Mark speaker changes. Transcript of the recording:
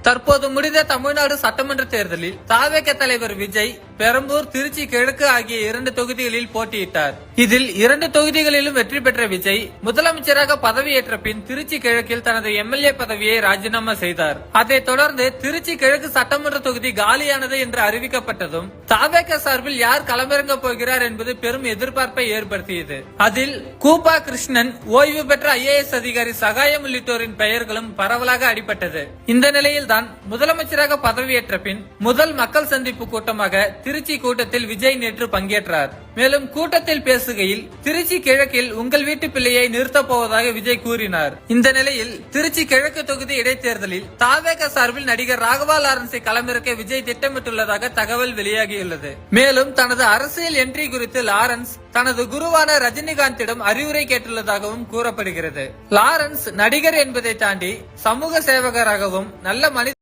Speaker 1: தற்போது முடிந்த தமிழ்நாடு சட்டமன்ற தேர்தலில் தாவேக தலைவர் விஜய் பெரம்பூர், திருச்சி கிழக்கு ஆகிய 2 தொகுதிகளில் போட்டியிட்டார். இதில் 2 தொகுதிகளிலும் வெற்றி பெற்ற விஜய் முதலமைச்சராக பதவியேற்ற பின் திருச்சி கிழக்கில் தனது எம்எல்ஏ பதவியை ராஜினாமா செய்தார். அதைத் தொடர்ந்து திருச்சி கிழக்கு சட்டமன்ற தொகுதி காலியானது என்று அறிவிக்கப்பட்டதும் தாவேக சார்பில் யார் களமிறங்க போகிறார் என்பது பெரும் எதிர்பார்ப்பை ஏற்படுத்தியது. அதில் கூபா கிருஷ்ணன், ஓய்வு பெற்ற IAS அதிகாரி சகாயம் உள்ளிட்டோரின் பெயர்களும் பரவலாக அடிபட்டது. இந்த நிலையில் முதலமைச்சராக பதவியேற்ற பின் முதல் மக்கள் சந்திப்பு கூட்டமாக திருச்சி கூட்டத்தில் விஜய் நேற்று பங்கேற்றார். மேலும் கூட்டத்தில் பேசுகையில் திருச்சி கிழக்கில் உங்கள் வீட்டு பிள்ளையை நிறுத்தப் போவதாக விஜய் கூறினார். இந்த நிலையில் திருச்சி கிழக்கு தொகுதி இடைத்தேர்தலில் தாவேக சார்பில் நடிகர் ராகவா லாரன்ஸை களமிறக்க விஜய் திட்டமிட்டுள்ளதாக தகவல் வெளியாகியுள்ளது. மேலும் தனது அரசியல் என்ட்ரி குறித்து லாரன்ஸ் தனது குருவான ரஜினிகாந்திடம் அறிவுரை கேட்டுள்ளதாகவும் கூறப்படுகிறது. லாரன்ஸ் நடிகர் என்பதை தாண்டி சமூக சேவகராகவும் நல்ல மனித